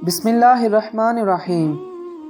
بسم اللہ الرحمن الرحیم۔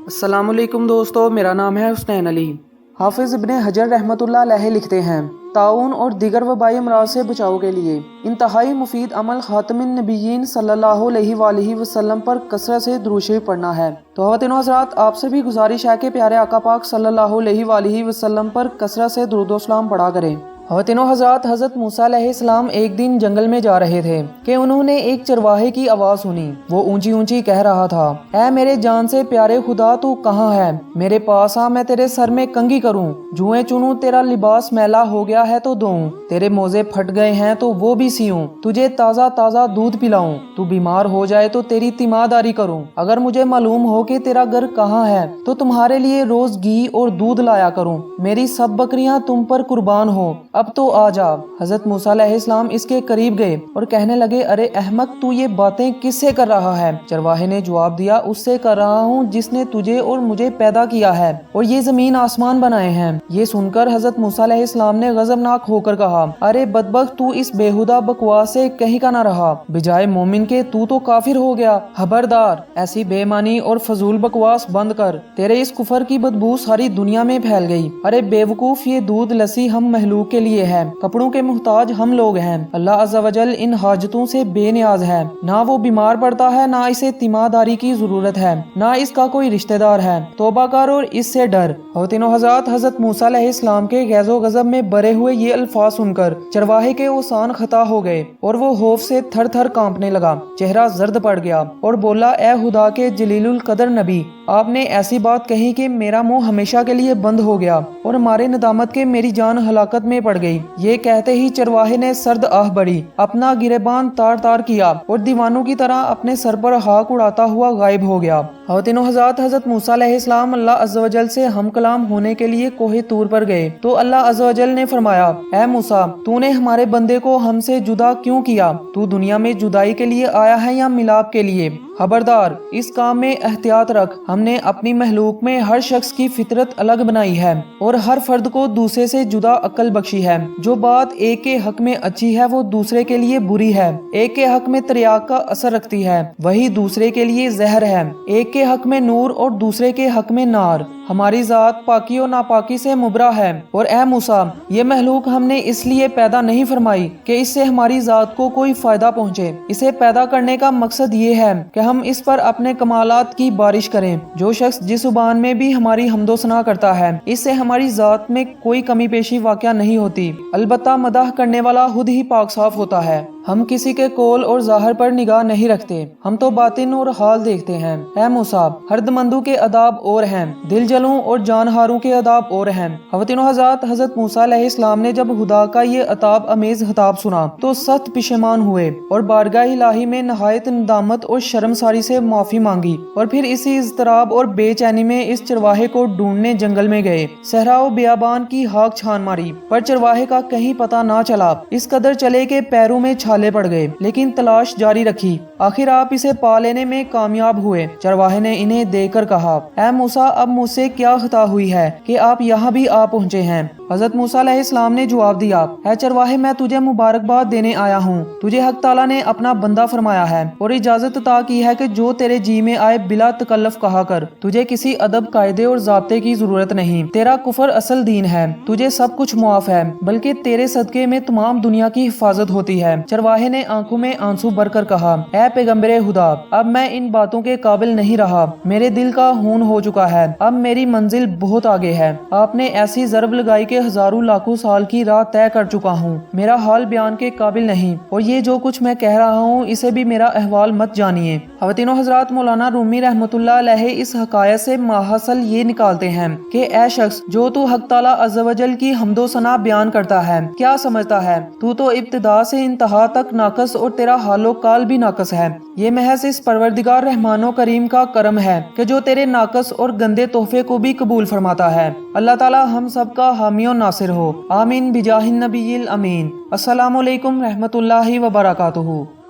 السلام علیکم دوستو، میرا نام ہے حسنین علی۔ حافظ ابن حجر رحمۃ اللہ علیہ لکھتے ہیں، طاعون اور دیگر وبائی امراض سے بچاؤ کے لیے انتہائی مفید عمل خاتم النبیین صلی اللہ علیہ وآلہ وسلم پر کثرت سے درود شریف پڑھنا ہے۔ تو خواتین و حضرات، آپ سے بھی گزارش ہے کہ پیارے آقا پاک صلی اللہ علیہ وآلہ وسلم پر کثرت سے درود و سلام پڑھا کریں۔ خواتین و حضرات، حضرت موسیٰ علیہ السلام ایک دن جنگل میں جا رہے تھے کہ انہوں نے ایک چرواہے کی آواز سنی۔ وہ اونچی اونچی کہہ رہا تھا، اے میرے جان سے پیارے خدا، تو کہاں ہے؟ میرے پاس آ، میں تیرے سر میں کنگھی کروں، جوئیں چنوں، تیرا لباس میلا ہو گیا ہے تو دھوؤں، تیرے موزے پھٹ گئے ہیں تو وہ بھی سیوں، تجھے تازہ تازہ دودھ پلاؤں، تو بیمار ہو جائے تو تیری تیمارداری کروں۔ اگر مجھے معلوم ہو کہ تیرا گھر کہاں ہے تو تمہارے لیے روز گھی اور دودھ لایا کروں، میری سب بکریاں تم پر قربان ہو، اب تو آ جا۔ حضرت موسیٰ علیہ السلام اس کے قریب گئے اور کہنے لگے، ارے احمق، تو یہ باتیں کس سے کر رہا ہے؟ چرواہے نے جواب دیا، اس سے کر رہا ہوں جس نے تجھے اور مجھے پیدا کیا ہے اور یہ زمین آسمان بنائے ہیں۔ یہ سن کر حضرت موسیٰ علیہ السلام نے غضبناک ہو کر کہا، ارے بدبخت، تو اس بےہودہ بکواس سے کہیں کا نہ رہا، بجائے مومن کے تو کافر ہو گیا۔ خبردار، ایسی بے معنی اور فضول بکواس بند کر، تیرے اس کفر کی بدبو ساری دنیا میں پھیل گئی۔ ارے بے وقوف، یہ دودھ لسی ہم مخلوق کے لیے ہے، کپڑوں کے محتاج ہم لوگ ہیں۔ اللہ عز و جل ان حاجتوں سے بے نیاز ہے، نہ وہ بیمار پڑتا ہے، نہ اسے تیمارداری کی ضرورت ہے، نہ اس کا کوئی رشتہ دار ہے۔ توبہ کر اور اس سے ڈر۔ خواتین و حضرات، حضرت موسیٰ علیہ السلام کے غیظ و غضب میں بھرے ہوئے یہ الفاظ سن کر چرواہے کے اوسان خطا ہو گئے اور وہ خوف سے تھر تھر کانپنے لگا، چہرہ زرد پڑ گیا اور بولا، اے خدا کے جلیل القدر نبی، آپ نے ایسی بات کہی کہ میرا منہ ہمیشہ کے لیے بند ہو گیا اور ہمارے ندامت کے میری جان ہلاکت میں پڑ گئی۔ یہ کہتے ہی چرواہے نے سرد آہ بڑھی، اپنا گریبان تار تار کیا اور دیوانوں کی طرح اپنے سر پر خاک اڑاتا ہوا غائب ہو گیا۔ خواتین و حضرات، حضرت موسیٰ علیہ السلام اللہ عز و جل سے ہم کلام ہونے کے لیے کوہ طور پر گئے تو اللہ عز و جل نے فرمایا، اے موسیٰ، تو نے ہمارے بندے کو ہم سے جدا کیوں کیا؟ تو دنیا میں جدائی کے لیے آیا ہے یا ملاپ کے لیے؟ خبردار، اس کام میں احتیاط رکھ۔ ہم نے اپنی مخلوق میں ہر شخص کی فطرت الگ بنائی ہے اور ہر فرد کو دوسرے سے جدا عقل بخشی ہے۔ جو بات ایک کے حق میں اچھی ہے وہ دوسرے کے لیے بری ہے۔ ایک کے حق میں تریاق کا اثر رکھتی ہے، وہی دوسرے کے لیے زہر ہے۔ ایک کے حق میں نور اور دوسرے کے حق میں نار۔ ہماری ذات پاکی و ناپاکی سے مبرا ہے، اور اے موسیٰ، یہ مخلوق ہم نے اس لیے پیدا نہیں فرمائی کہ اس سے ہماری ذات کو کوئی فائدہ پہنچے۔ اسے پیدا کرنے کا مقصد یہ ہے کہ ہم اس پر اپنے کمالات کی بارش کریں۔ جو شخص جس زبان میں بھی ہماری حمد و ثنا کرتا ہے، اس سے ہماری ذات میں کوئی کمی پیشی واقع نہیں ہوتی، البتہ مدح کرنے والا خود ہی پاک صاف ہوتا ہے۔ ہم کسی کے قول اور ظاہر پر نگاہ نہیں رکھتے، ہم تو باطن اور حال دیکھتے ہیں۔ اے موسیٰ، ہردمندوں کے آداب اور ہیں، دل جلوں اور جان ہاروں کے آداب اور ہیں۔ خواتین و حضرات، حضرت موسیٰ علیہ السلام نے جب خدا کا یہ عتاب امیز خطاب سنا تو سخت پشیمان ہوئے اور بارگاہ الہی میں نہایت ندامت اور شرمساری سے معافی مانگی، اور پھر اسی اضطراب اور بے چینی میں اس چرواہے کو ڈھونڈنے جنگل میں گئے۔ صحرا و بیابان کی ہاک چھان ماری، پر چرواہے کا کہیں پتہ نہ چلا۔ اس قدر چلے کہ پیروں میں چھالے پڑ گئے، لیکن تلاش جاری رکھی۔ آخر آپ اسے پا لینے میں کامیاب ہوئے۔ چرواہے نے انہیں دیکھ کر کہا، اے موسیٰ، اب مجھ سے کیا خطا ہوئی ہے کہ آپ یہاں بھی آ پہنچے ہیں؟ حضرت موسیٰ علیہ السلام نے جواب دیا، اے چرواہے، میں تجھے مبارکباد دینے آیا ہوں۔ تجھے حق تعالیٰ نے اپنا بندہ فرمایا ہے اور اجازت عطا کی ہے کہ جو تیرے جی میں آئے بلا تکلف کہا کر۔ تجھے کسی ادب، قاعدے اور ضابطے کی ضرورت نہیں۔ تیرا کفر اصل دین ہے، تجھے سب کچھ معاف ہے، بلکہ تیرے صدقے میں تمام دنیا کی حفاظت ہوتی ہے۔ چرواہے نے آنکھوں میں آنسو بھر کر کہا، اے پیغمبر خدا، اب میں ان باتوں کے قابل نہیں رہا، میرے دل کا خون ہو چکا ہے، اب میری منزل بہت آگے ہے۔ آپ نے ایسی ضرب لگائی کہ ہزاروں لاکھوں سال کی راہ طے کر چکا ہوں، میرا حال بیان کے قابل نہیں، اور یہ جو کچھ میں کہہ رہا ہوں اسے بھی میرا احوال مت جانیے۔ خواتین و حضرات، مولانا رومی رحمۃ اللہ علیہ اس حکایت سے ماحصل یہ نکالتے ہیں کہ اے شخص، جو تو حق تعالیٰ عز و جل کی حمد و ثنا بیان کرتا ہے، کیا سمجھتا ہے تو ابتدا سے انتہا تک ناقص اور تیرا حال و کال بھی ناقص ہے۔ یہ محض اس پروردگار رحمان و کریم کا کرم ہے کہ جو تیرے ناقص اور گندے تحفے کو بھی قبول فرماتا ہے۔ اللہ تعالیٰ ہم سب کا حامی و ناصر ہو، آمین بجاہ النبی الامین۔ السلام علیکم رحمۃ اللہ وبرکاتہ۔